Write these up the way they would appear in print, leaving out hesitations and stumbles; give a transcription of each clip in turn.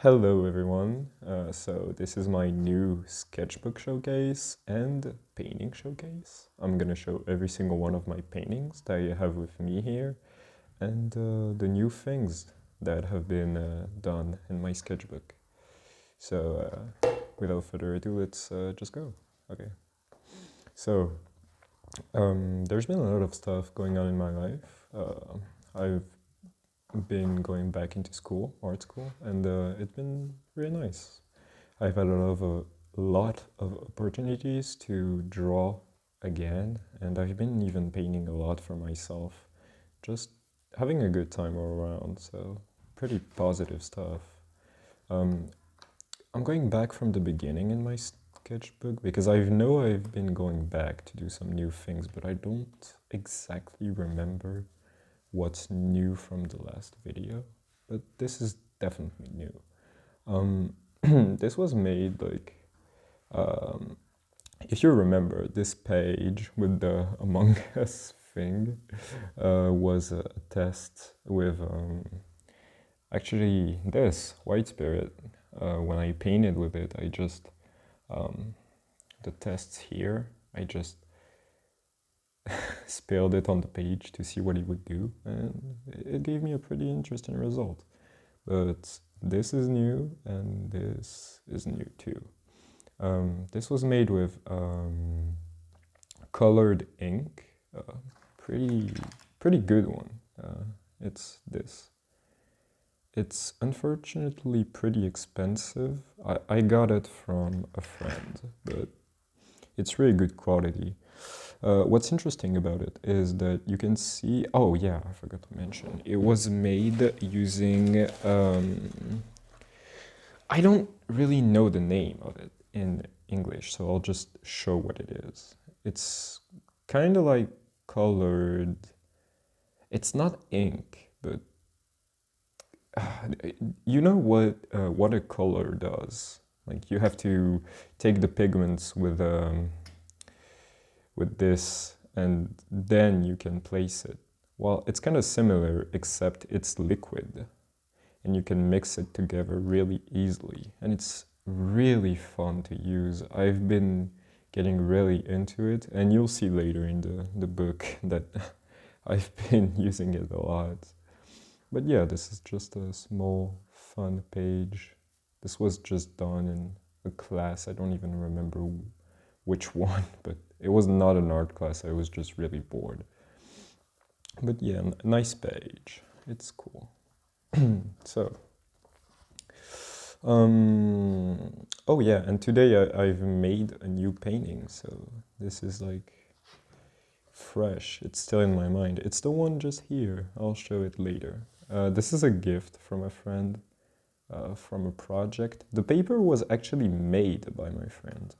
Hello everyone, so this is my new sketchbook showcase and painting showcase. I'm gonna show every single one of my paintings that I have with me here and the new things that have been done in my sketchbook. So without further ado, let's just go. Okay, so there's been a lot of stuff going on in my life. I've been going back into school, art school, and it's been really nice. I've had a lot of opportunities to draw again, and I've been even painting a lot for myself, just having a good time all around. So pretty positive stuff. Um, I'm going back from the beginning in my sketchbook because I know I've been going back to do some new things, but I don't exactly remember what's new from the last video, but this is definitely new. Um, this was made like, um, if you remember, this page with the Among Us thing was a test with actually this White Spirit. When I painted with it, I just, the tests here, I just spilled it on the page to see what it would do, and it gave me a pretty interesting result. But this is new, and this is new too. This was made with colored ink, pretty good one. It's this. It's unfortunately pretty expensive. I got it from a friend, but it's really good quality. What's interesting about it is that you can see, oh yeah, I forgot to mention, it was made using, I don't really know the name of it in English, so I'll just show what it is. It's kind of like colored, it's not ink, but you know what watercolor does? Like you have to take the pigments with this and then you can place it. Well, it's kind of similar except it's liquid and you can mix it together really easily and it's really fun to use. I've been getting really into it and you'll see later in the book that I've been using it a lot. But yeah, this is just a small fun page. This was just done in a class. I don't even remember which one, but it was not an art class. I was just really bored. But yeah, nice page. It's cool. So, oh yeah, and today I've made a new painting. So this is like fresh. It's still in my mind. It's the one just here. I'll show it later. This is a gift from a friend. From a project. The paper was actually made by my friend.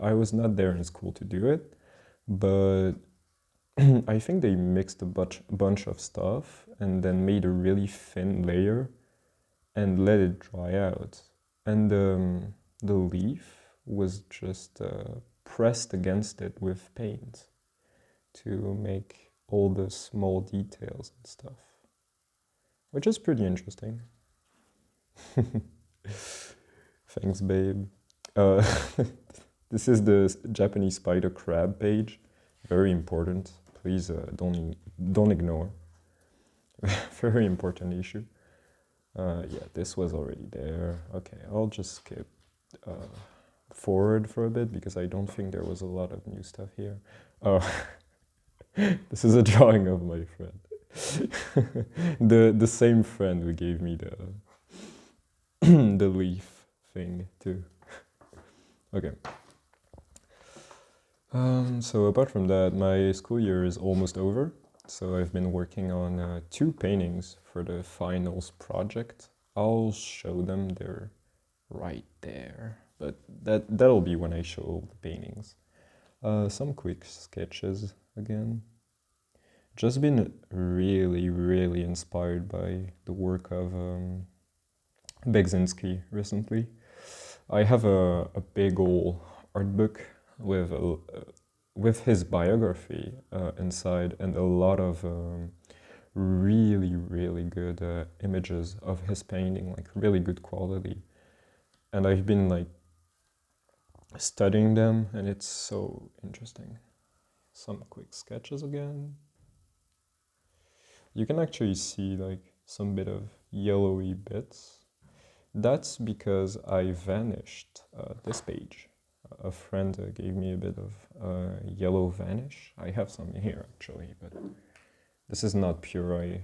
I was not there in school to do it, but I think they mixed a bunch of stuff and then made a really thin layer and let it dry out. And the leaf was just pressed against it with paint to make all the small details and stuff, which is pretty interesting. Thanks, babe. Uh, this is the Japanese spider crab page. Very important. Please don't ignore. Very important issue. Yeah, this was already there. Okay, I'll just skip forward for a bit because I don't think there was a lot of new stuff here. Oh, this is a drawing of my friend. The same friend who gave me the the leaf thing too. Okay. So apart from that, my school year is almost over. So I've been working on 2 paintings for the finals project. I'll show them, they're right there. But that'll be when I show all the paintings. Some quick sketches again. Just been really inspired by the work of Begzinski recently. I have a big old art book with his biography inside and a lot of really, really good images of his painting, like really good quality. And I've been like studying them, and it's so interesting. Some quick sketches again. You can actually see like some bit of yellowy bits. That's because I vanished this page. A friend gave me a bit of yellow vanish. I have some here actually, but this is not pure. I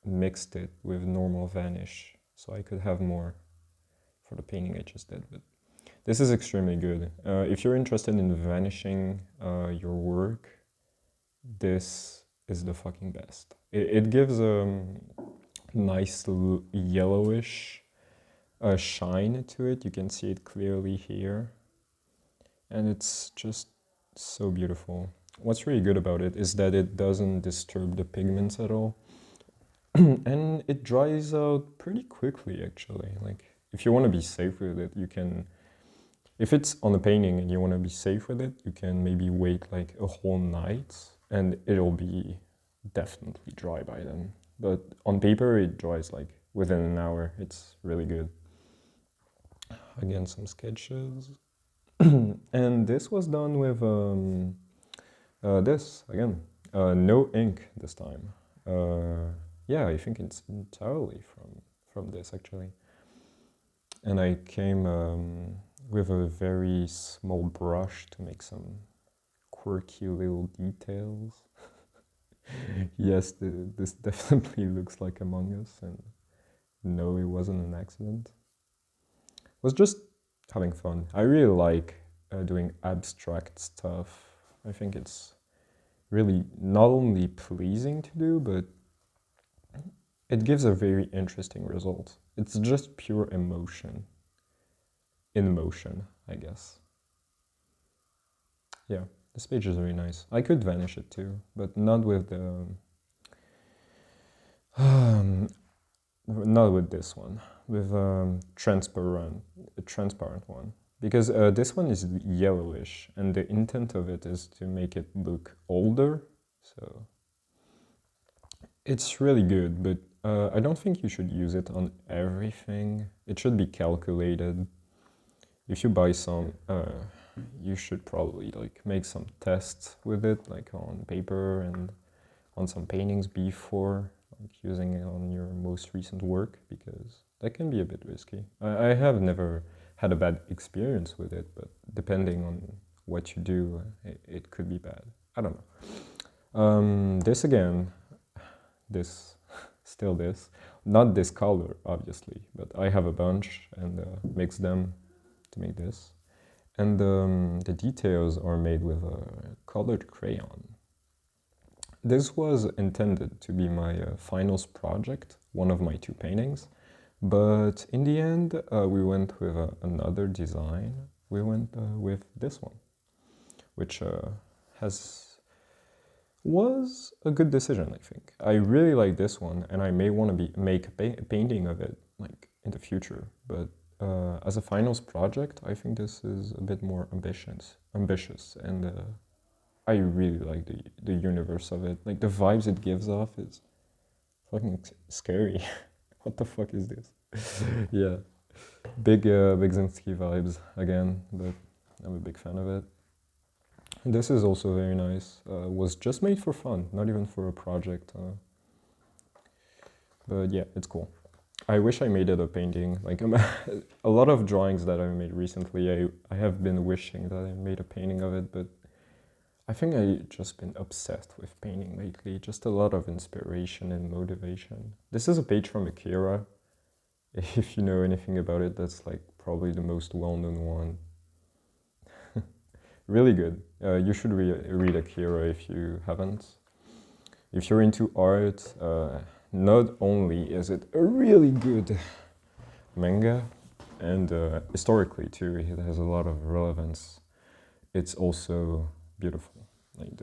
mixed it with normal vanish so I could have more for the painting I just did. But this is extremely good. If you're interested in vanishing your work, this is the fucking best. It gives a nice yellowish shine to it. You can see it clearly here. And it's just so beautiful. What's really good about it is that it doesn't disturb the pigments at all. And it dries out pretty quickly, actually. Like, if you want to be safe with it, you can... If it's on a painting and you want to be safe with it, you can maybe wait like a whole night and it'll be definitely dry by then. But on paper, it dries like within an hour. It's really good. Again, some sketches. And this was done with this, again, no ink this time. Yeah, I think it's entirely from this, actually. And I came with a very small brush to make some quirky little details. Yes, this definitely looks like Among Us, and no, it wasn't an accident. It was just having fun. I really like doing abstract stuff. I think it's really not only pleasing to do, but it gives a very interesting result. It's just pure emotion. In motion, I guess. Yeah, this page is very nice. I could vanish it too, but not with the... not with this one. With a transparent one. Because this one is yellowish, and the intent of it is to make it look older, so... It's really good, but I don't think you should use it on everything. It should be calculated. If you buy some, you should probably like make some tests with it, like on paper and on some paintings before, like using it on your most recent work, because that can be a bit risky. I have never had a bad experience with it, but depending on what you do, it could be bad. I don't know. This again, this, still this, not this color, obviously, but I have a bunch and mix them to make this. And the details are made with a colored crayon. This was intended to be my finals project, one of my 2 paintings, but in the end we went with another design. We went with this one, which was a good decision, I think. I really like this one, and I may want to make a painting of it like in the future, but as a finals project, I think this is a bit more ambitious, and I really like the universe of it. Like, the vibes it gives off is fucking scary. What the fuck is this? Yeah, big Zinski vibes again, but I'm a big fan of it. This is also very nice. Was just made for fun, not even for a project. But yeah, it's cool. I wish I made it a painting. Like, a lot of drawings that I've made recently, I have been wishing that I made a painting of it, but I think I've just been obsessed with painting lately. Just a lot of inspiration and motivation. This is a page from Akira. If you know anything about it, that's like probably the most well-known one. Really good. You should read Akira if you haven't. If you're into art, not only is it a really good manga, and historically too, it has a lot of relevance, it's also beautiful. Like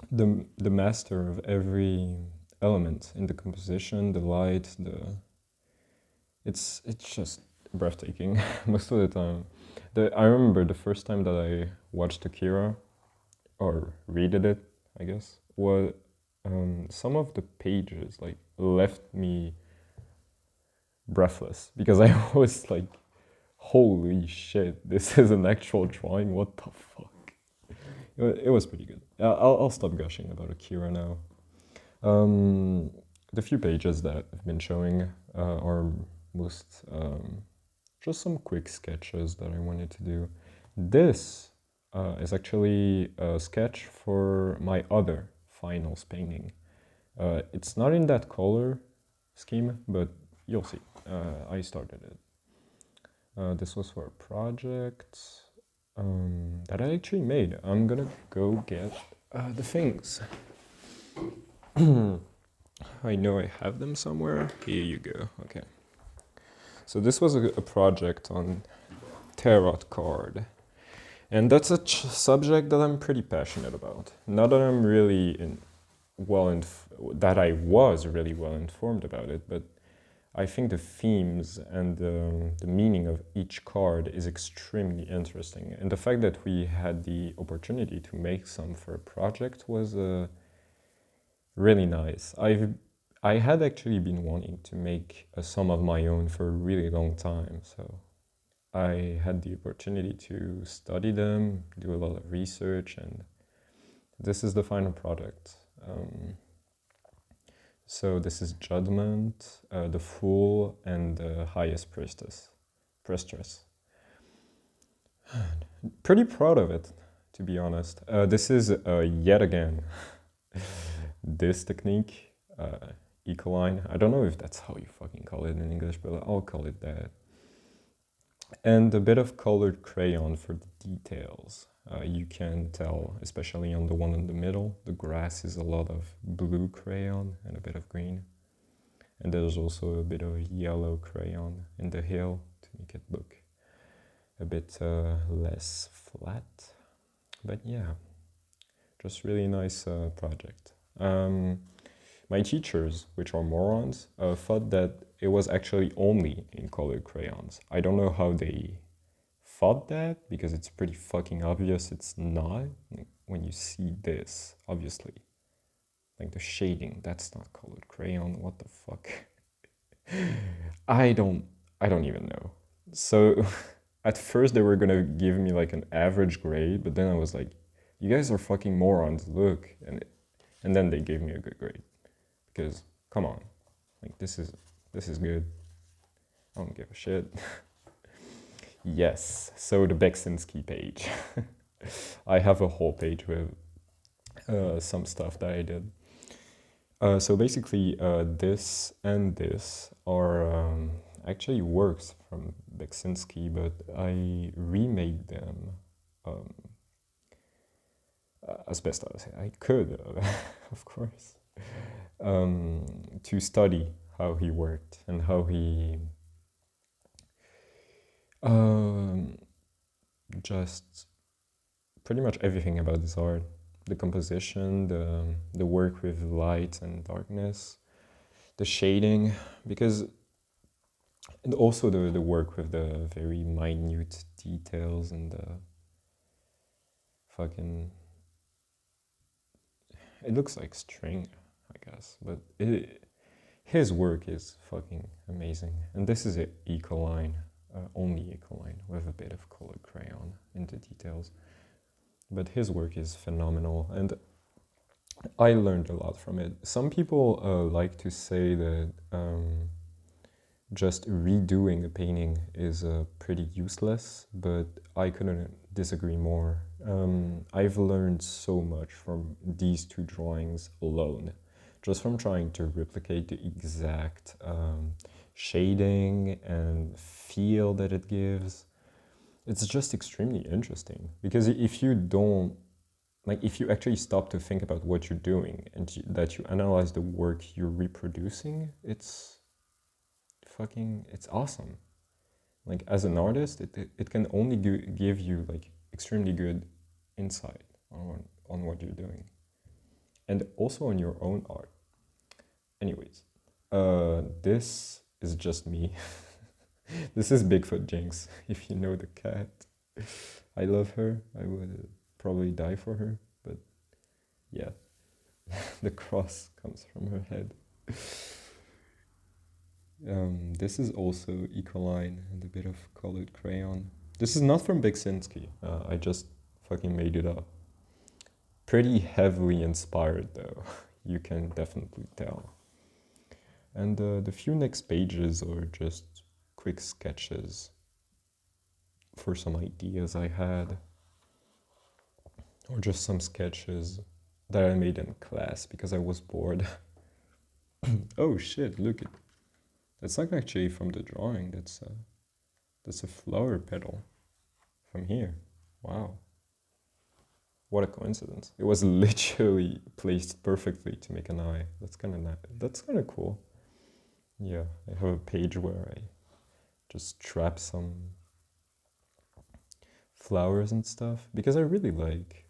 the master of every element in the composition, the light, it's just breathtaking most of the time. I remember the first time that I watched Akira, or read it, I guess, was some of the pages like left me breathless because I was like, holy shit, this is an actual drawing, what the fuck. It was pretty good. I'll stop gushing about Akira now. The few pages that I've been showing are most just some quick sketches that I wanted to do. This is actually a sketch for my other finals painting. It's not in that color scheme, but you'll see. I started it. This was for a project that I actually made. I'm gonna go get the things. I know I have them somewhere. Here you go. Okay. So this was a project on tarot card. And that's a subject that I'm pretty passionate about. Not that I'm really that I was really well informed about it, but I think the themes and the meaning of each card is extremely interesting. And the fact that we had the opportunity to make some for a project was really nice. I had actually been wanting to make some of my own for a really long time, so I had the opportunity to study them, do a lot of research, and this is the final product. So this is Judgment, the Fool, and the Highest Priestess. Pretty proud of it, to be honest. This is yet again this technique, Ecoline. I don't know if that's how you fucking call it in English, but I'll call it that. And a bit of colored crayon for the details. You can tell, especially on the one in the middle, the grass is a lot of blue crayon and a bit of green. And there's also a bit of yellow crayon in the hill to make it look a bit less flat. But yeah, just really nice project. My teachers, which are morons, thought that it was actually only in colored crayons. I don't know how they thought that, because it's pretty fucking obvious it's not. Like, when you see this, obviously. Like the shading, that's not colored crayon, what the fuck? I don't even know. So at first they were gonna give me like an average grade, but then I was like, you guys are fucking morons, look. And then they gave me a good grade. Because, come on, like this is good. I don't give a shit. Yes, so the Beksinski page. I have a whole page with some stuff that I did. So basically, this and this are actually works from Beksinski, but I remade them as best as I could, of course, to study how he worked and how he just pretty much everything about his art, the composition, the work with light and darkness, the shading, and also the work with the very minute details and the fucking, it looks like string, I guess, but his work is fucking amazing. And this is an Ecoline, only Ecoline, with a bit of colored crayon in the details. But his work is phenomenal, and I learned a lot from it. Some people like to say that just redoing a painting is pretty useless, but I couldn't disagree more. I've learned so much from these two drawings alone, just from trying to replicate the exact shading and feel that it gives. It's just extremely interesting, because if you don't, like, if you actually stop to think about what you're doing and that you analyze the work you're reproducing, it's awesome. Like, as an artist, it can only give you like extremely good insight on what you're doing, and also on your own art. Anyways, this is just me. This is Bigfoot Jinx, if you know the cat. I love her. I would probably die for her, but yeah. The cross comes from her head. This is also Ecoline and a bit of colored crayon. This is not from Beksinski. I just fucking made it up. Pretty heavily inspired though, you can definitely tell. And the few next pages are just quick sketches for some ideas I had, or just some sketches that I made in class because I was bored. Oh shit, look, that's not actually from the drawing, that's a flower petal from here. Wow. What a coincidence. It was literally placed perfectly to make an eye. That's kind of cool. Yeah, I have a page where I just trap some flowers and stuff because I really like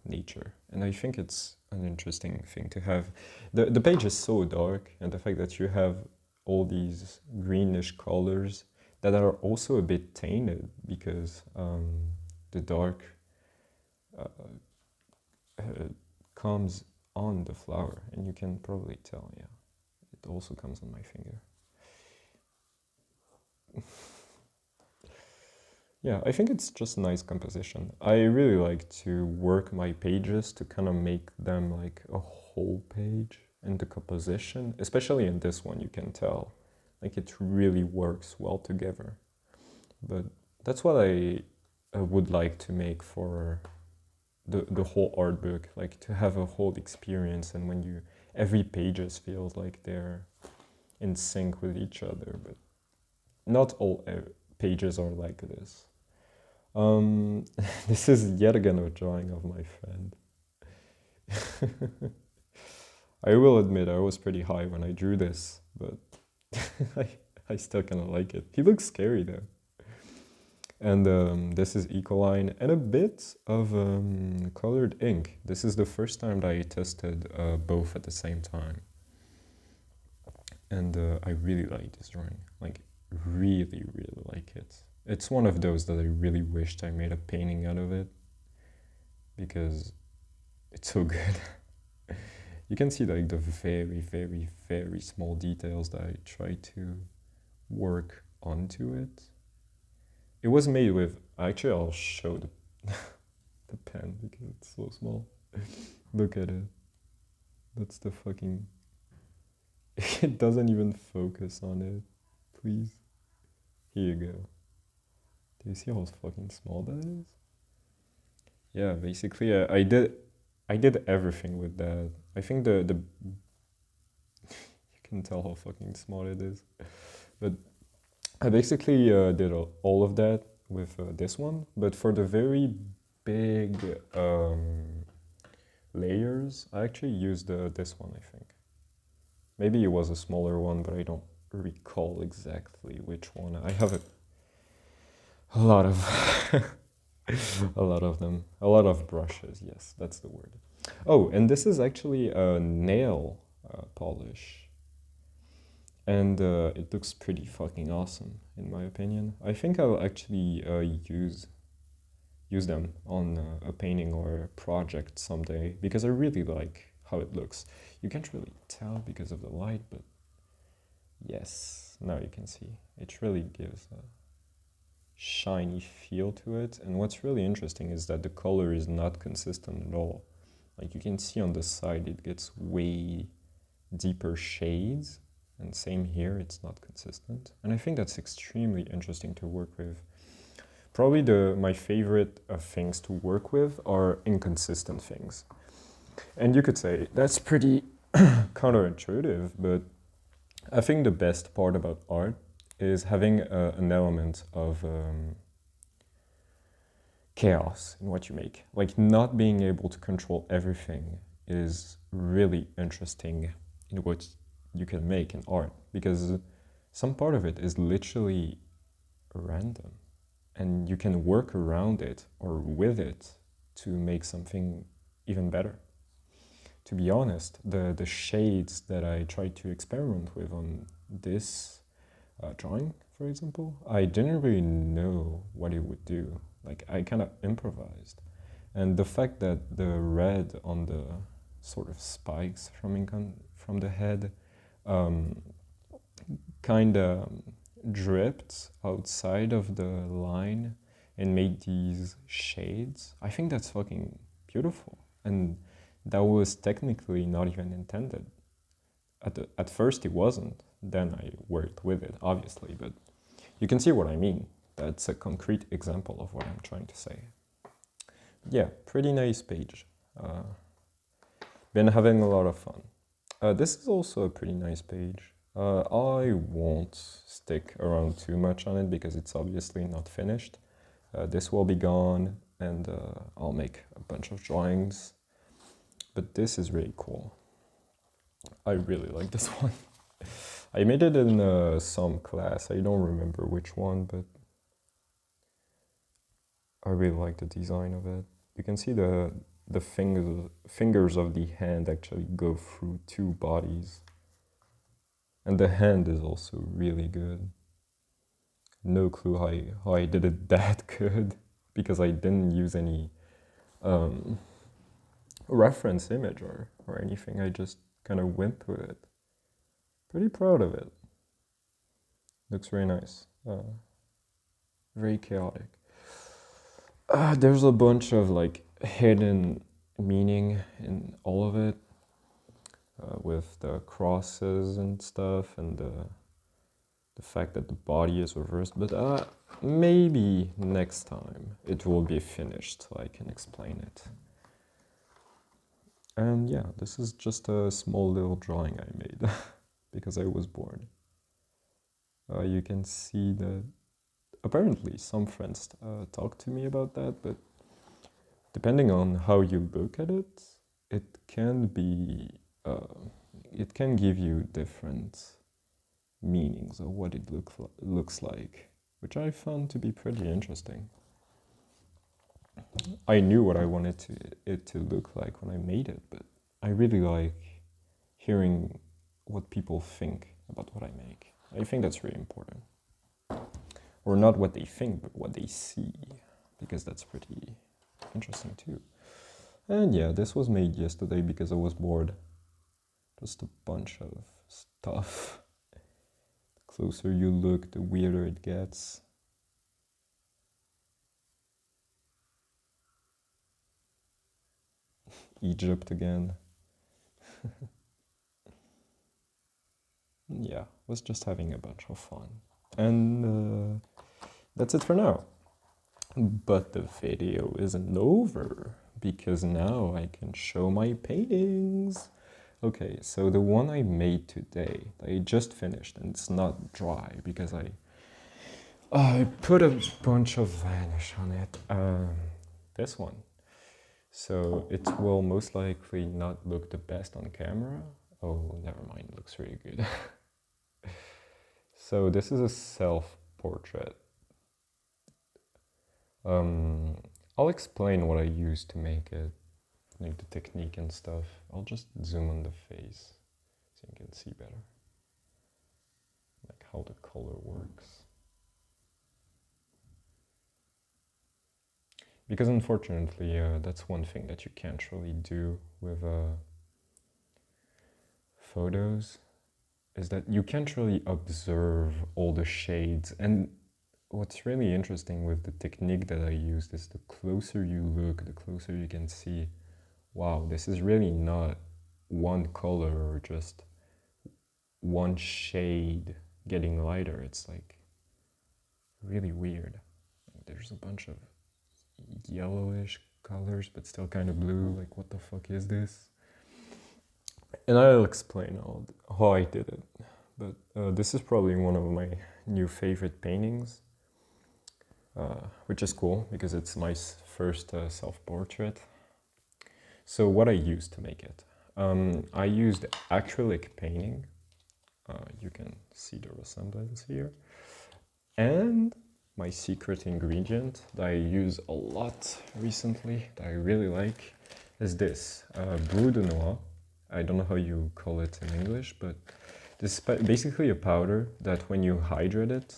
nature, and I think it's an interesting thing to have. The page is so dark, and the fact that you have all these greenish colors that are also a bit tainted because the dark comes on the flower, and you can probably tell. Yeah, it also comes on my finger. Yeah, I think it's just nice composition. I really like to work my pages to kind of make them like a whole page, and the composition, especially in this one, you can tell. Like it really works well together. But that's what I would like to make for the whole art book, like to have a whole experience, and when every pages feels like they're in sync with each other, but not all pages are like this. This is yet again a drawing of my friend. I will admit I was pretty high when I drew this, but I still kind of like it. He looks scary though. And this is Ecoline and a bit of colored ink. This is the first time that I tested both at the same time. And I really like this drawing, like really, really like it. It's one of those that I really wished I made a painting out of it because it's so good. You can see like the very, very, very small details that I try to work onto it. It was made with, actually I'll show the pen because it's so small. Look at it. That's the fucking, it doesn't even focus on it. Please. Here you go. Do you see how fucking small that is? Yeah, basically I did everything with that. I think the you can tell how fucking small it is. But I basically did all of that with this one, but for the very big layers, I actually used this one, I think. Maybe it was a smaller one, but I don't recall exactly which one. I have a lot of a lot of them. A lot of brushes, yes, that's the word. Oh, and this is actually a nail polish. And it looks pretty fucking awesome, in my opinion. I think I'll actually use them on a painting or a project someday because I really like how it looks. You can't really tell because of the light, but yes, now you can see. It really gives a shiny feel to it. And what's really interesting is that the color is not consistent at all. Like you can see on the side, it gets way deeper shades. And same here, it's not consistent. And I think that's extremely interesting to work with. Probably my favorite things to work with are inconsistent things. And you could say that's pretty counterintuitive, but I think the best part about art is having an element of chaos in what you make. Like not being able to control everything is really interesting in what you can make in art, because some part of it is literally random and you can work around it or with it to make something even better. To be honest, the shades that I tried to experiment with on this drawing, for example, I didn't really know what it would do. Like I kind of improvised. And the fact that the red on the sort of spikes from the head kind of dripped outside of the line and made these shades. I think that's fucking beautiful. And that was technically not even intended. At first it wasn't. Then I worked with it, obviously, but you can see what I mean. That's a concrete example of what I'm trying to say. Yeah, pretty nice page. Been having a lot of fun. This is also a pretty nice page. I won't stick around too much on it because it's obviously not finished. This will be gone and I'll make a bunch of drawings. But this is really cool. I really like this one. I made it in some class. I don't remember which one, but I really like the design of it. You can see the fingers of the hand actually go through two bodies. And the hand is also really good. No clue how I did it that good, because I didn't use any reference image or anything. I just kind of went with it. Pretty proud of it. Looks very nice. Very chaotic. There's a bunch of like hidden meaning in all of it, with the crosses and stuff, and the fact that the body is reversed. But maybe next time it will be finished so I can explain it. And yeah, this is just a small little drawing I made because I was bored. You can see that apparently some friends talk to me about that, but depending on how you look at it, it can be, it can give you different meanings of what it looks like, which I found to be pretty interesting. I knew what I wanted it to look like when I made it, but I really like hearing what people think about what I make. I think that's really important. Or not what they think, but what they see, because that's pretty interesting too. And yeah, this was made yesterday because I was bored. Just a bunch of stuff. The closer you look, the weirder it gets. Egypt again. Yeah, was just having a bunch of fun. And that's it for now. But the video isn't over, because now I can show my paintings. Okay, so the one I made today, I just finished, and it's not dry because I put a bunch of varnish on it. This one. So it will most likely not look the best on camera. Oh, never mind, it looks really good. So this is a self-portrait. I'll explain what I used to make it, like the technique and stuff. I'll just zoom on the face so you can see better, like how the color works. Because unfortunately, that's one thing that you can't really do with photos, is that you can't really observe all the shades. And what's really interesting with the technique that I used is the closer you look, the closer you can see, wow, this is really not one color or just one shade getting lighter. It's like really weird. There's a bunch of yellowish colors but still kind of blue. Like, what the fuck is this? And I'll explain how I did it. But this is probably one of my new favorite paintings, which is cool because it's my first self-portrait. So what I used to make it, I used acrylic painting. You can see the resemblance here. And my secret ingredient that I use a lot recently, that I really like, is this, Bleu de Noix. I don't know how you call it in English, but this is basically a powder that when you hydrate it,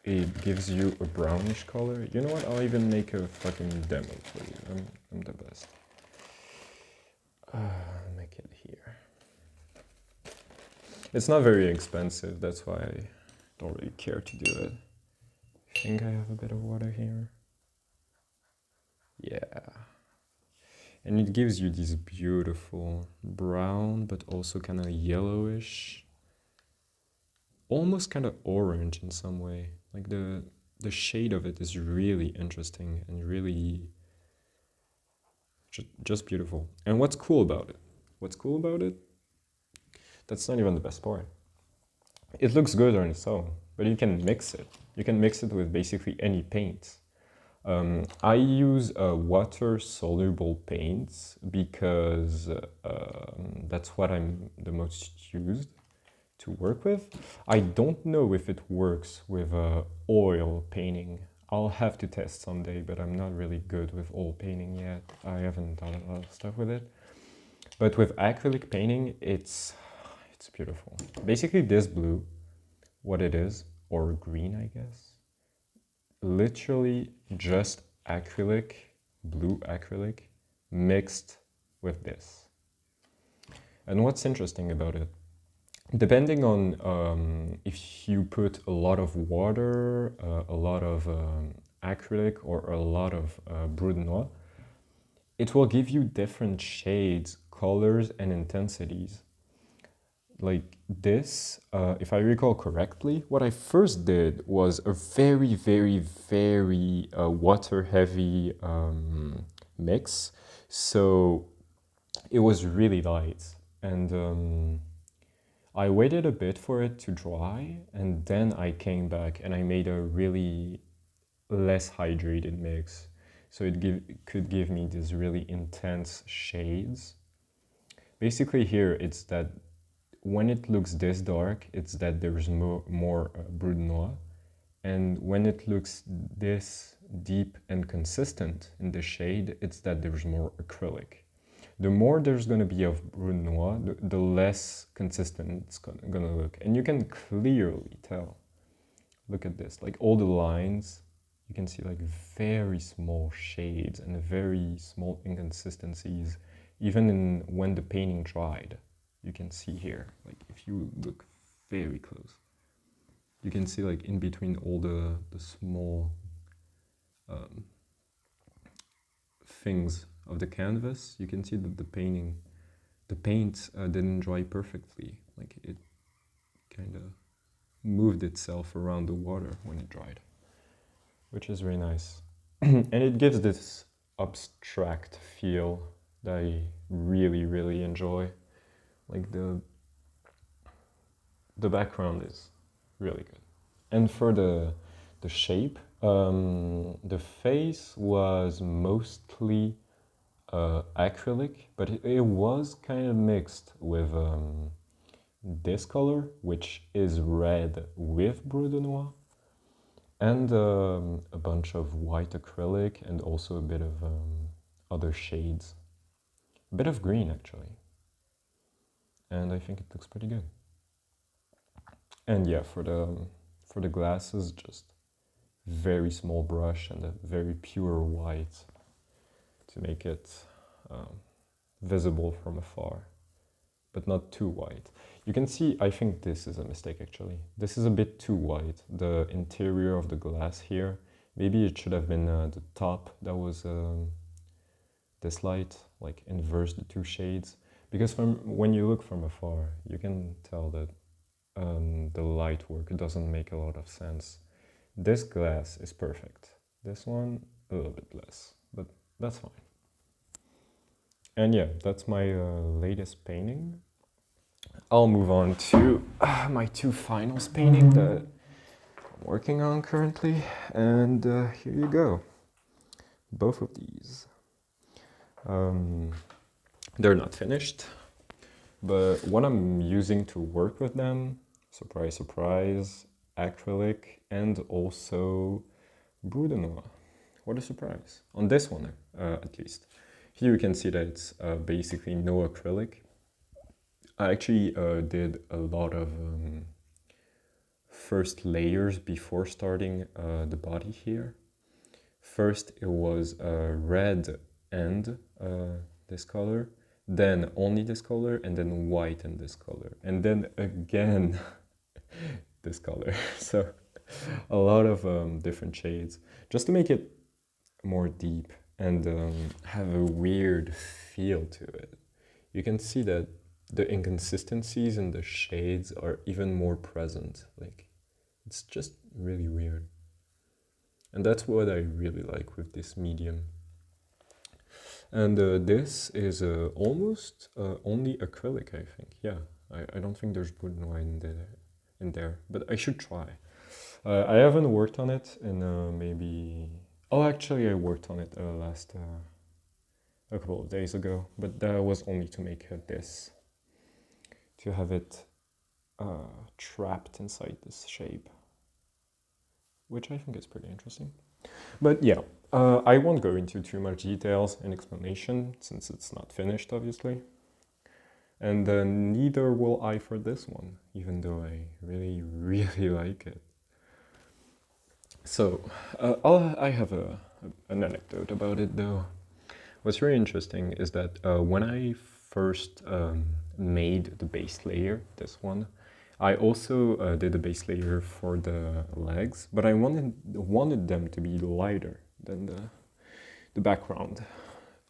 it gives you a brownish color. You know what, I'll even make a fucking demo for you. I'm the best. My It's not very expensive, that's why I don't really care to do it. I think I have a bit of water here. Yeah. And it gives you this beautiful brown, but also kind of yellowish, almost kind of orange in some way. Like the shade of it is really interesting and really just beautiful. And what's cool about it? What's cool about it? That's not even the best part. It looks good on its own, but you can mix it. You can mix it with basically any paint. I use water-soluble paints because that's what I'm the most used to work with. I don't know if it works with oil painting. I'll have to test someday, but I'm not really good with oil painting yet. I haven't done a lot of stuff with it. But with acrylic painting, it's beautiful. Basically this blue, what it is, or green, I guess, literally just acrylic, blue acrylic, mixed with this. And what's interesting about it, depending on if you put a lot of water, a lot of acrylic, or a lot of Brut Noir, it will give you different shades, colors, and intensities. Like this, if I recall correctly, what I first did was a very, very, very water-heavy mix. So it was really light. And I waited a bit for it to dry, and then I came back and I made a really less hydrated mix. So it could give me these really intense shades. Basically here, it's that when it looks this dark, it's that there's more Brut Noir. And when it looks this deep and consistent in the shade, it's that there's more acrylic. The more there's going to be of Brut Noir, the less consistent it's going to look. And you can clearly tell. Look at this, like all the lines, you can see like very small shades and very small inconsistencies, even in when the painting dried. You can see here, like if you look very close, you can see like in between all the small things of the canvas, you can see that the paint didn't dry perfectly. Like it kind of moved itself around the water when it dried, which is very nice. And it gives this abstract feel that I really, really enjoy. Like the background is really good. And for the shape, the face was mostly acrylic, but it was kind of mixed with this color, which is red with Brut Noir, and a bunch of white acrylic, and also a bit of other shades. A bit of green, actually. And I think it looks pretty good. And yeah, for the glasses, just very small brush and a very pure white to make it visible from afar, but not too white. You can see, I think this is a mistake actually. This is a bit too white, the interior of the glass here. Maybe it should have been the top that was this light, like inverse the two shades. Because when you look from afar, you can tell that the light work doesn't make a lot of sense. This glass is perfect. This one, a little bit less, but that's fine. And yeah, that's my latest painting. I'll move on to my two finals painting that I'm working on currently. And here you go. Both of these. They're not finished, but what I'm using to work with them, surprise, surprise, acrylic, and also Brut Noir. What a surprise. On this one, at least. Here you can see that it's basically no acrylic. I actually did a lot of first layers before starting the body here. First it was red and this color, then only this color, and then white and this color, and then again this color. So a lot of different shades, just to make it more deep and have a weird feel to it. You can see that the inconsistencies in the shades are even more present. Like, it's just really weird. And that's what I really like with this medium. And this is almost only acrylic, I think. Yeah, I don't think there's wood and wine in there, but I should try. I haven't worked on it in maybe... Oh, actually, I worked on it last a couple of days ago, but that was only to make this, to have it trapped inside this shape, which I think is pretty interesting. But yeah, I won't go into too much details and explanation since it's not finished, obviously. And neither will I for this one, even though I really, really like it. So, I have an anecdote about it though. What's really interesting is that when I first made the base layer, this one, I also did the base layer for the legs, but I wanted them to be lighter than the background,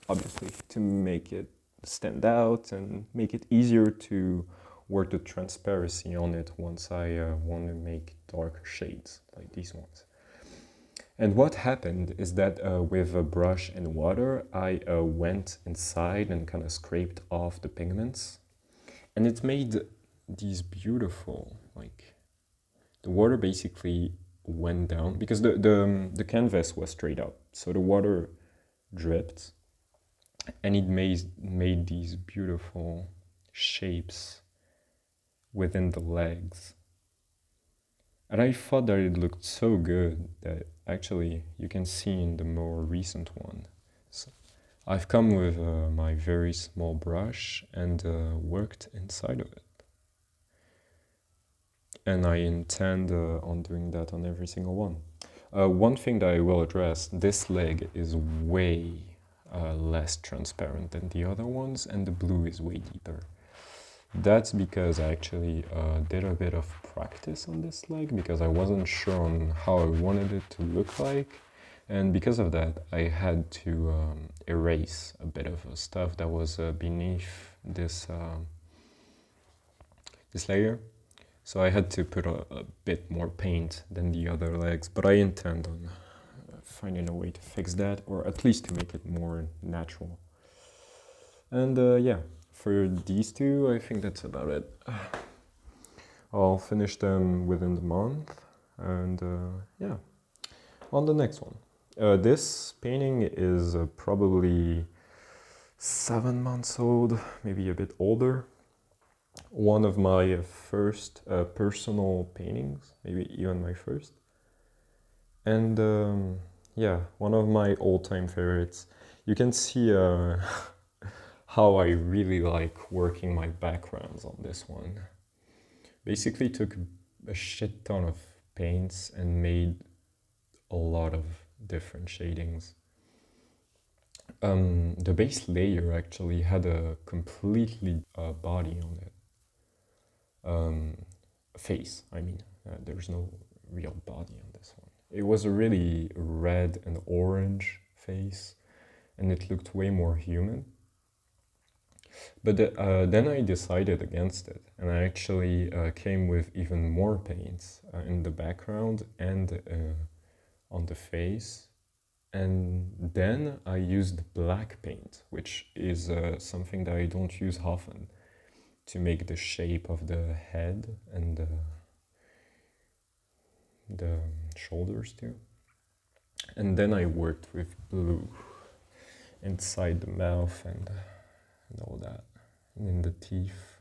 obviously, to make it stand out and make it easier to work the transparency on it once I want to make darker shades like these ones. And what happened is that with a brush and water, I went inside and kind of scraped off the pigments, and it made these beautiful, like, the water basically went down because the canvas was straight up, so the water dripped, and it made these beautiful shapes within the legs. And I thought that it looked so good that actually you can see in the more recent one. So I've come with my very small brush and worked inside of it. And I intend on doing that on every single one. One thing that I will address, this leg is way less transparent than the other ones, and the blue is way deeper. That's because I actually did a bit of practice on this leg because I wasn't sure on how I wanted it to look like, and because of that I had to erase a bit of stuff that was beneath this this layer. So I had to put a bit more paint than the other legs, but I intend on finding a way to fix that, or at least to make it more natural. And yeah, for these two, I think that's about it. I'll finish them within the month, and yeah, on the next one. This painting is probably 7 months old, maybe a bit older. One of my first personal paintings, maybe even my first. And yeah, one of my all-time favorites. You can see how I really like working my backgrounds on this one. Basically took a shit ton of paints and made a lot of different shadings. The base layer actually had a completely body on it. Face, I mean. There's no real body on this one. It was a really red and orange face, and it looked way more human. But then I decided against it, and I actually came with even more paints in the background and on the face. And then I used black paint, which is something that I don't use often, to make the shape of the head and the shoulders too. And then I worked with blue inside the mouth and all that, and in the teeth.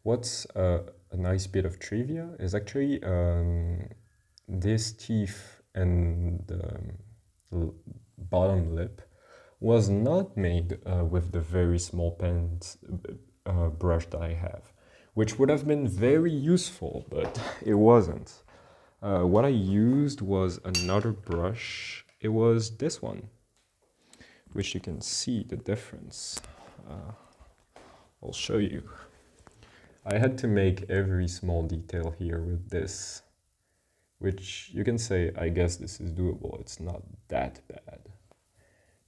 What's a nice bit of trivia is actually this teeth and the bottom lip was not made with the very small pen brush that I have, which would have been very useful, but it wasn't. What I used was another brush. It was this one, which you can see the difference. I'll show you. I had to make every small detail here with this, which you can say, I guess this is doable. It's not that bad.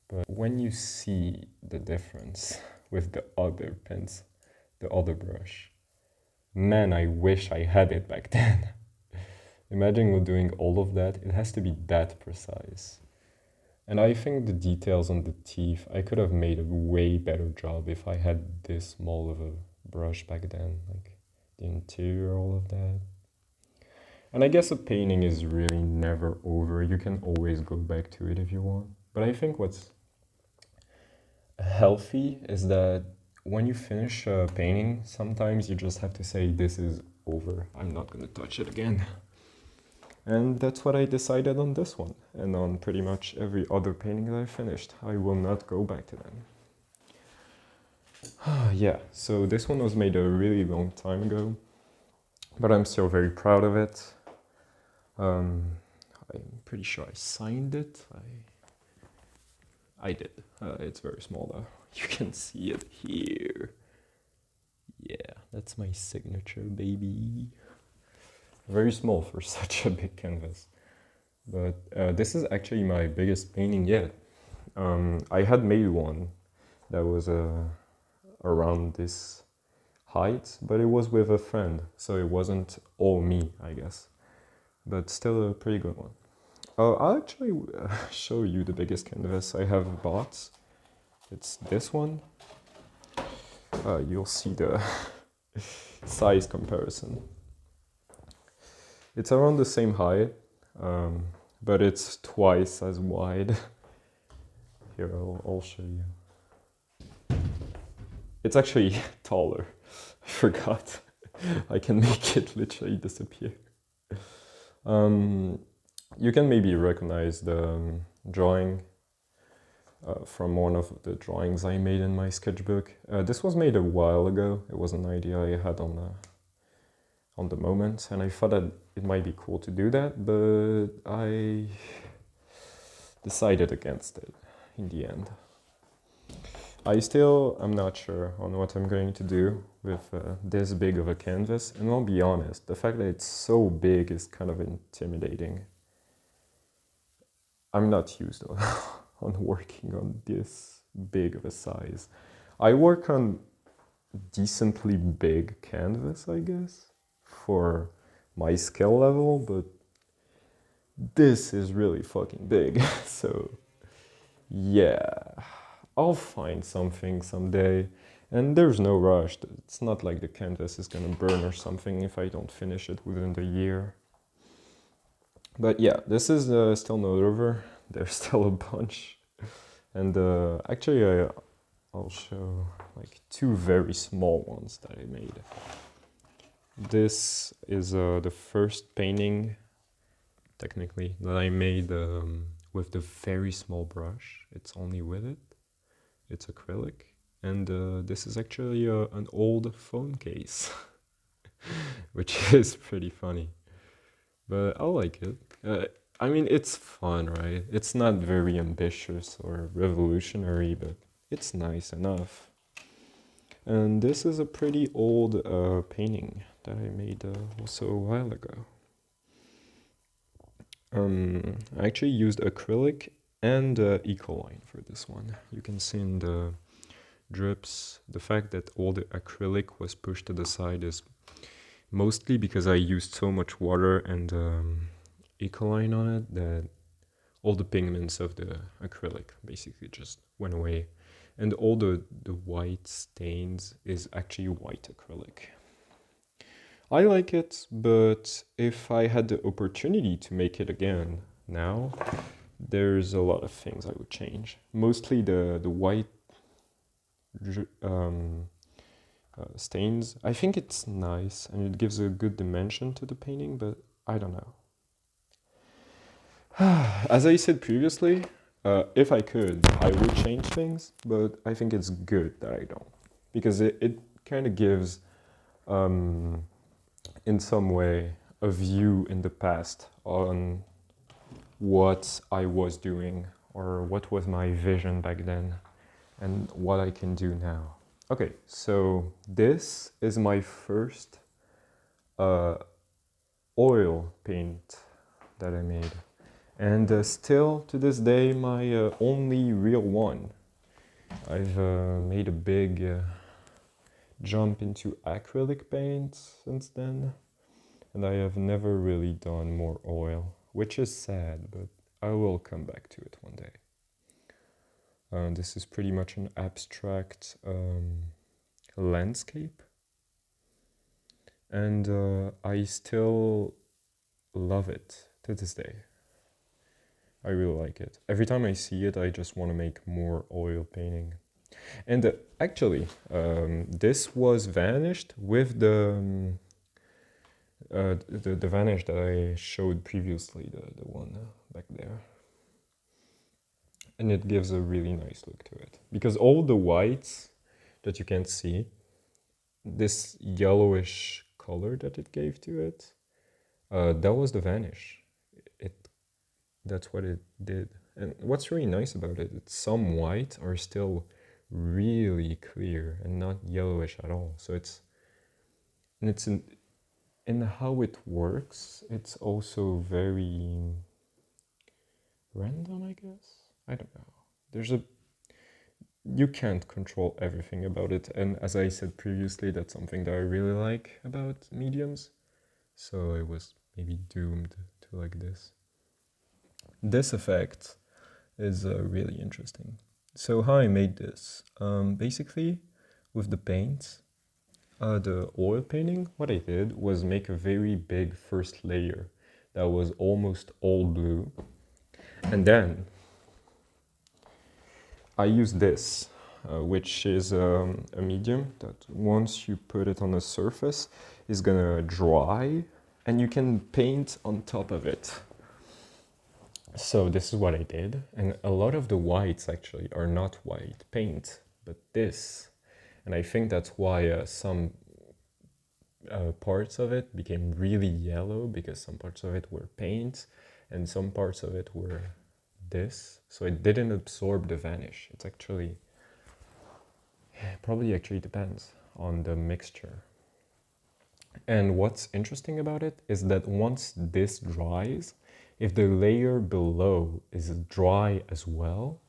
But when you see the difference with the other pens, the other brush, man, I wish I had it back then. Imagine we're doing all of that. It has to be that precise. And I think the details on the teeth, I could have made a way better job if I had this small of a brush back then, like the interior, all of that. And I guess a painting is really never over. You can always go back to it if you want. But I think what's healthy is that when you finish a painting, sometimes you just have to say, this is over. I'm not going to touch it again. And that's what I decided on this one, and on pretty much every other painting that I finished. I will not go back to them. Yeah, so this one was made a really long time ago, but I'm still very proud of it. I'm pretty sure I signed it. I did. It's very small though. You can see it here. Yeah, that's my signature, baby. Very small for such a big canvas. But this is actually my biggest painting yet. I had made one that was around this height, but it was with a friend, so it wasn't all me, I guess. But still a pretty good one. I'll actually show you the biggest canvas I have bought. It's this one. You'll see the size comparison. It's around the same height, but it's twice as wide. Here, I'll show you. It's actually taller. I forgot. I can make it literally disappear. You can maybe recognize the drawing from one of the drawings I made in my sketchbook. This was made a while ago. It was an idea I had on the moment, and I thought that it might be cool to do that, but I decided against it in the end. I'm not sure on what I'm going to do with this big of a canvas, and I'll be honest, the fact that it's so big is kind of intimidating. I'm not used on working on this big of a size. I work on decently big canvas, I guess, for my skill level, but this is really fucking big. So yeah, I'll find something someday, and there's no rush. It's not like the canvas is gonna burn or something if I don't finish it within the year. But yeah, this is still not over. There's still a bunch. And actually I'll show like two very small ones that I made. This is the first painting, technically, that I made with the very small brush. It's only with it. It's acrylic. And this is actually an old phone case, which is pretty funny. But I like it. I mean, it's fun, right? It's not very ambitious or revolutionary, but it's nice enough. And this is a pretty old painting that I made also a while ago. I actually used acrylic and Ecoline for this one. You can see in the drips, the fact that all the acrylic was pushed to the side is mostly because I used so much water and Ecoline on it that all the pigments of the acrylic basically just went away. And all the white stains is actually white acrylic. I like it, but if I had the opportunity to make it again now, there's a lot of things I would change. Mostly the white stains. I think it's nice and it gives a good dimension to the painting, but I don't know. As I said previously, if I could, I would change things, but I think it's good that I don't. Because it kind of gives, in some way, a view in the past on what I was doing or what was my vision back then. and what I can do now. Okay, so this is my first oil paint that I made. And still to this day, my only real one. I've made a big jump into acrylic paint since then, and I have never really done more oil, which is sad, but I will come back to it one day. This is pretty much an abstract landscape, and I still love it to this day. I really like it. Every time I see it, I just want to make more oil painting. And actually, this was vanished with the vanish that I showed previously, the one back there. And it gives a really nice look to it. Because all the whites that you can't see, this yellowish color that it gave to it, that was the vanish. That's what it did. And what's really nice about it, it's some white are still really clear and not yellowish at all. So it's in how it works, it's also very random, I guess. I don't know. You can't control everything about it, and as I said previously, that's something that I really like about mediums. So I was maybe doomed to like this. This effect is really interesting. So how I made this, basically with the paint, the oil painting, what I did was make a very big first layer that was almost all blue. And then I used this, which is a medium that once you put it on a surface is gonna dry and you can paint on top of it. So this is what I did, and a lot of the whites actually are not white paint, but this. And I think that's why some parts of it became really yellow, because some parts of it were paint and some parts of it were this. So it didn't absorb the vanish. It's actually, probably actually depends on the mixture. And what's interesting about it is that once this dries, if the layer below is dry as well,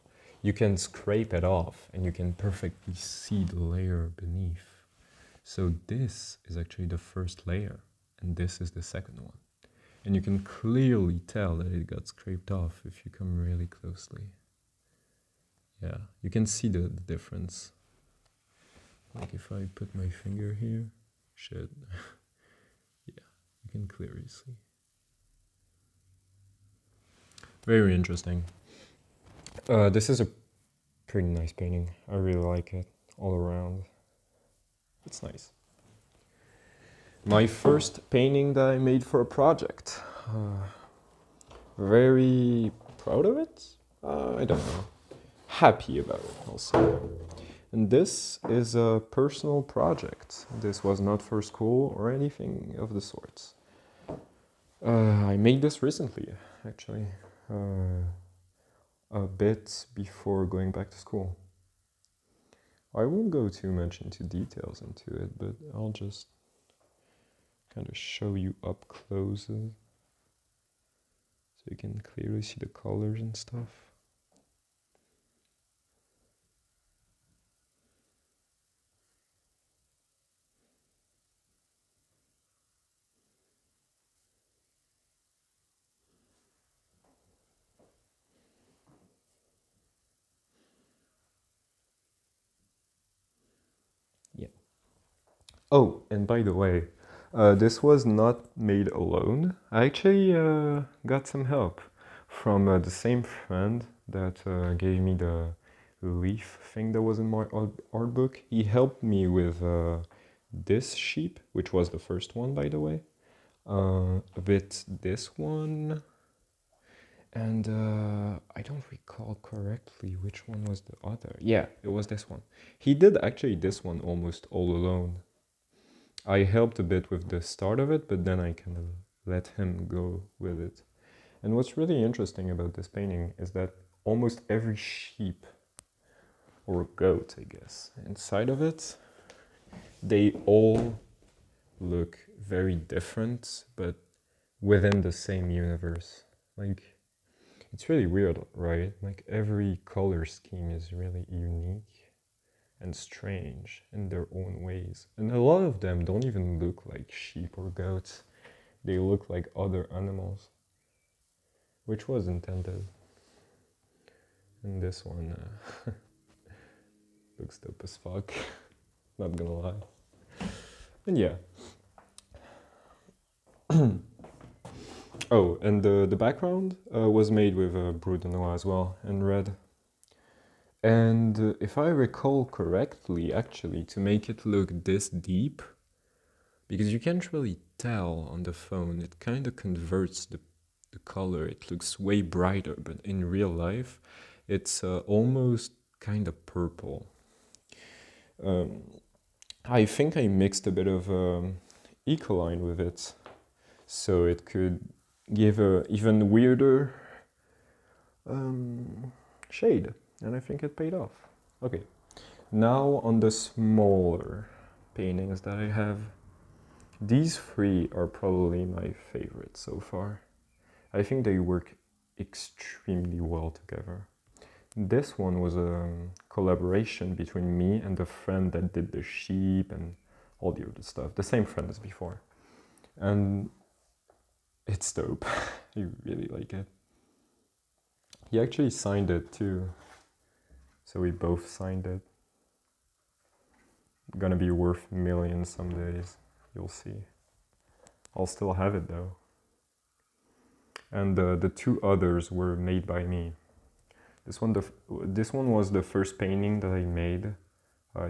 you can scrape it off and you can perfectly see the layer beneath. So this is actually the first layer and this is the second one. And you can clearly tell that it got scraped off if you come really closely. Yeah, you can see the difference. Like if I put my finger here, shit. Yeah, you can clearly see. Very interesting. This is a pretty nice painting. I really like it all around. It's nice. My first painting that I made for a project. Very proud of it? I don't know. Happy about it, I'll say. And this is a personal project. This was not for school or anything of the sorts. I made this recently, actually. A bit before going back to school. I won't go too much into details into it, but I'll just kind of show you up close so you can clearly see the colors and stuff. Yeah. Oh, and by the way, this was not made alone. I actually got some help from the same friend that gave me the leaf thing that was in my art book. He helped me with this sheep, which was the first one, by the way, with this one, and I don't recall correctly which one was the other. Yeah, it was this one. He did actually this one almost all alone. I helped a bit with the start of it, but then I kind of let him go with it. And what's really interesting about this painting is that almost every sheep or goat, I guess, inside of it. They all look very different, but within the same universe. Like, it's really weird, right? Like, every color scheme is really unique and strange in their own ways. And a lot of them don't even look like sheep or goats. They look like other animals, which was intended. And this one looks dope as fuck, not gonna lie. And yeah. Oh, and the background was made with Brut de Noir as well, in red. And if I recall correctly, actually, to make it look this deep, because you can't really tell on the phone, it kind of converts the color. It looks way brighter, but in real life, it's almost kind of purple. I think I mixed a bit of Ecoline with it, so it could give a even weirder shade, and I think it paid off. Okay, now on the smaller paintings that I have, these three are probably my favorites so far. I think they work extremely well together. This one was a collaboration between me and the friend that did the sheep and all the other stuff, the same friend as before. And it's dope. I really like it. He actually signed it too. So we both signed it. Gonna be worth millions some days. You'll see. I'll still have it though. And the two others were made by me. This one was the first painting that I made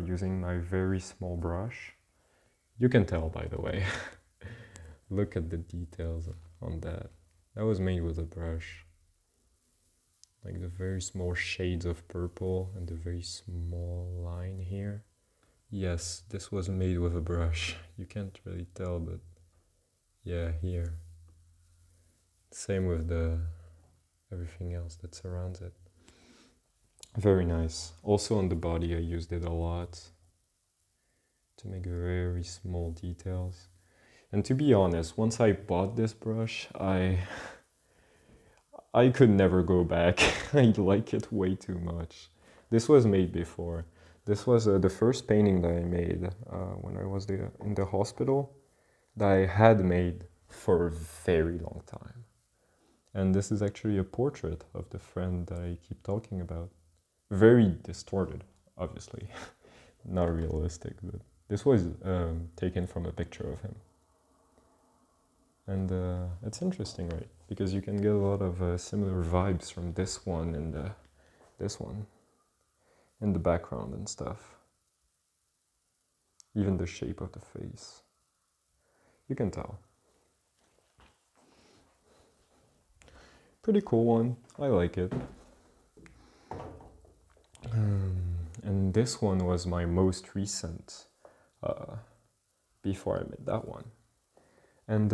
using my very small brush. You can tell, by the way. Look at the details on that. That was made with a brush. Like the very small shades of purple and the very small line here. Yes, this was made with a brush. You can't really tell, but yeah, here. Same with the everything else that surrounds it. Very nice. Also on the body I used it a lot to make very small details. And to be honest, once I bought this brush, I could never go back. I like it way too much. This was made before. This was the first painting that I made when I was in the hospital that I had made for a very long time. And this is actually a portrait of the friend that I keep talking about. Very distorted, obviously. Not realistic, but this was taken from a picture of him. And it's interesting, right? Because you can get a lot of similar vibes from this one and this one in the background and stuff. Even the shape of the face. You can tell. Pretty cool one. I like it. And this one was my most recent before I made that one. And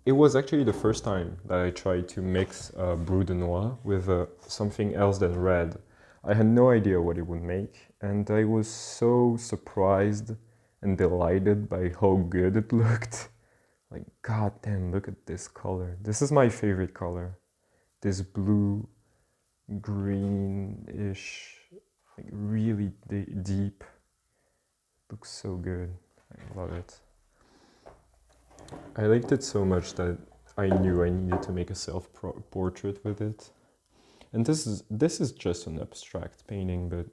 it was actually the first time that I tried to mix Brut de Noir with something else than red. I had no idea what it would make, and I was so surprised and delighted by how good it looked. Like, god damn, look at this color. This is my favorite color. This blue, greenish, like really deep. Looks so good. I love it. I liked it so much that I knew I needed to make a self-portrait with it. And this is just an abstract painting, but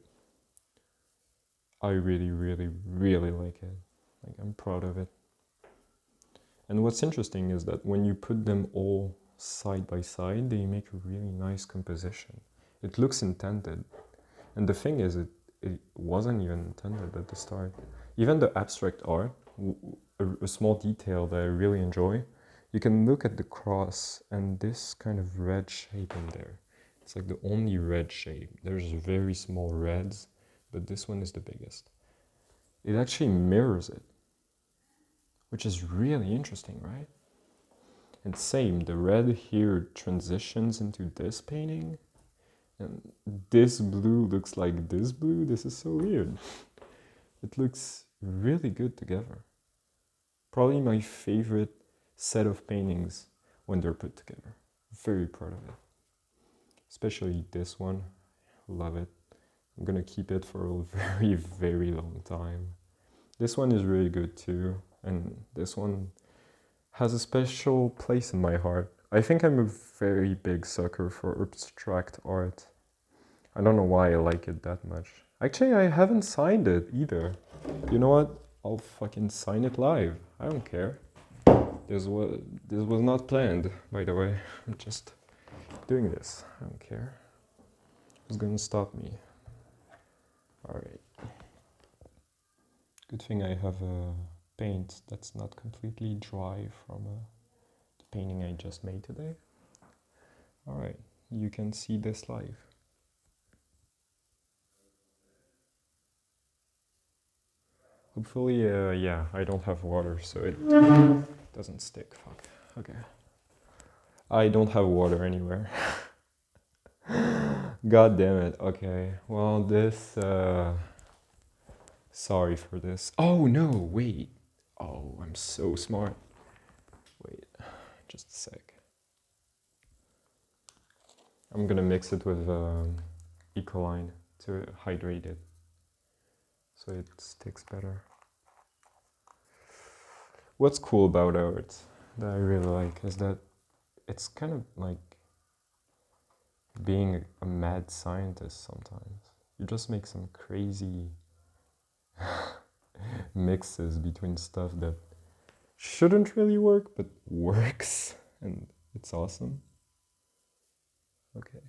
I really, really, really like it. Like, I'm proud of it. And what's interesting is that when you put them all side by side, they make a really nice composition. It looks intended. And the thing is, it wasn't even intended at the start. Even the abstract art, a small detail that I really enjoy, you can look at the cross and this kind of red shape in there. It's like the only red shape. There's very small reds, but this one is the biggest. It actually mirrors it, which is really interesting, right? And same, the red here transitions into this painting, And this blue looks like this blue. This is so weird. It looks really good together. Probably my favorite set of paintings when they're put together. Very proud of it. Especially this one. Love it. I'm gonna keep it for a very, very long time. This one is really good too. And this one has a special place in my heart. I think I'm a very big sucker for abstract art. I don't know why I like it that much. Actually, I haven't signed it either. You know what? I'll fucking sign it live. I don't care. This was not planned, by the way. I'm just doing this. I don't care. Who's gonna stop me? Alright. Good thing I have a paint that's not completely dry from the painting I just made today. Alright, you can see this live. Hopefully, yeah, I don't have water, so it doesn't stick. Fuck. Okay. I don't have water anywhere. God damn it. Okay. Well, this. Sorry for this. Oh no! Wait. Oh, I'm so smart. Wait, just a sec. I'm gonna mix it with Ecoline to hydrate it, so it sticks better. What's cool about art that I really like is that it's kind of like being a mad scientist sometimes. You just make some crazy mixes between stuff that shouldn't really work but works, and it's awesome. Okay.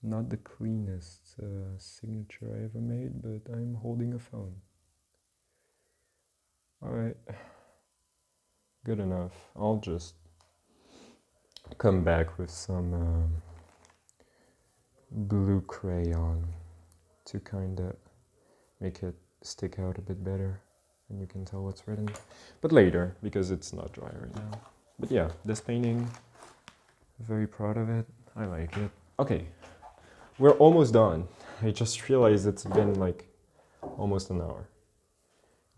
Not the cleanest signature I ever made, but I'm holding a phone. Alright, good enough. I'll just come back with some blue crayon to kind of make it stick out a bit better and you can tell what's written. But later, because it's not dry right now. But yeah, this painting, very proud of it. I like it. Okay, we're almost done. I just realized it's been like almost an hour.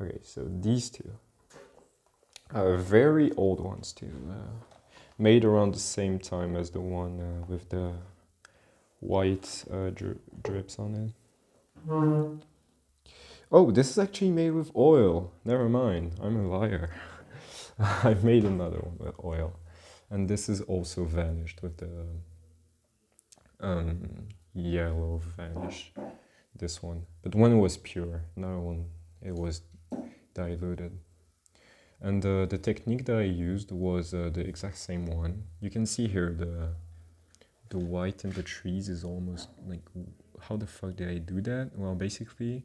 Okay, so these two are very old ones too. Made around the same time as the one with the white drips on it. Oh, this is actually made with oil. Never mind, I'm a liar. I've made another one with oil. And this is also vanished with the yellow vanish. This one. But one was pure, another one, it was diluted. And the technique that I used was the exact same one. You can see here the white in the trees is almost like, how the fuck did I do that? Well, basically,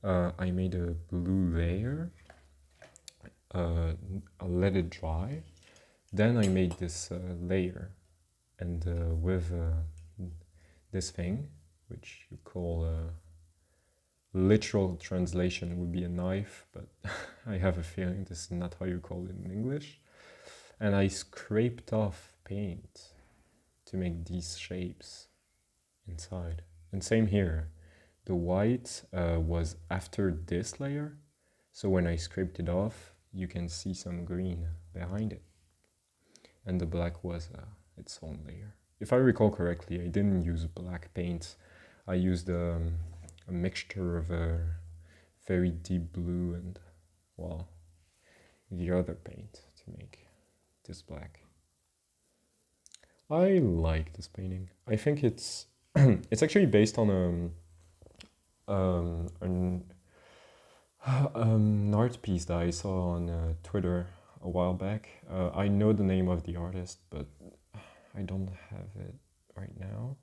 I made a blue layer, I let it dry, then I made this layer, and with this thing, which you call literal translation would be a knife, but I have a feeling this is not how you call it in English. And I scraped off paint to make these shapes inside. And same here. The white was after this layer, so when I scraped it off, you can see some green behind it. And the black was its own layer. If I recall correctly, I didn't use black paint. I used a mixture of a very deep blue and, well, the other paint to make this black. I like this painting. I think it's it's actually based on an art piece that I saw on Twitter a while back. I know the name of the artist, but I don't have it right now.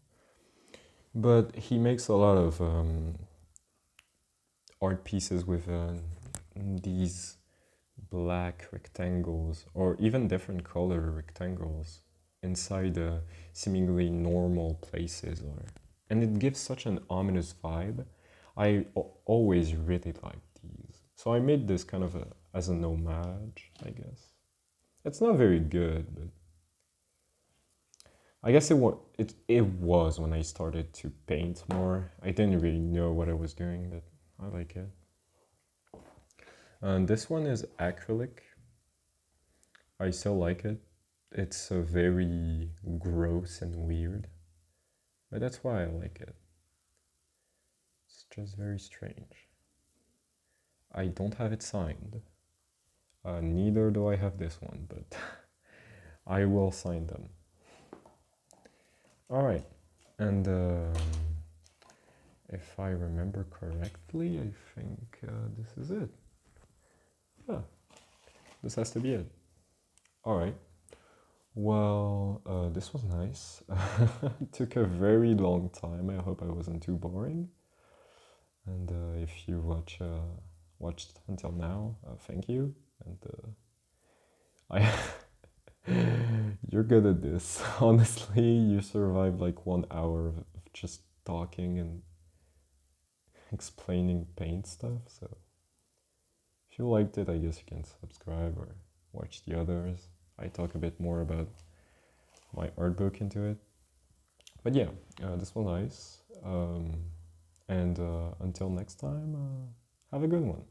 But he makes a lot of art pieces with these black rectangles, or even different color rectangles inside seemingly normal places, and it gives such an ominous vibe. I always really like these. So I made this kind of as an homage, I guess. It's not very good, but I guess it was when I started to paint more. I didn't really know what I was doing, but I like it. And this one is acrylic. I still like it. It's very gross and weird, but that's why I like it. It's just very strange. I don't have it signed. Neither do I have this one, but I will sign them. All right, and if I remember correctly, I think this is it. Yeah, this has to be it. All right. Well, this was nice. It took a very long time. I hope I wasn't too boring. And if you watched until now, thank you. And I, you're good at this. Honestly, you survived like 1 hour of just talking and explaining paint stuff. So if you liked it, I guess you can subscribe or watch the others. I talk a bit more about my art book into it. But yeah, this was nice. And until next time, have a good one.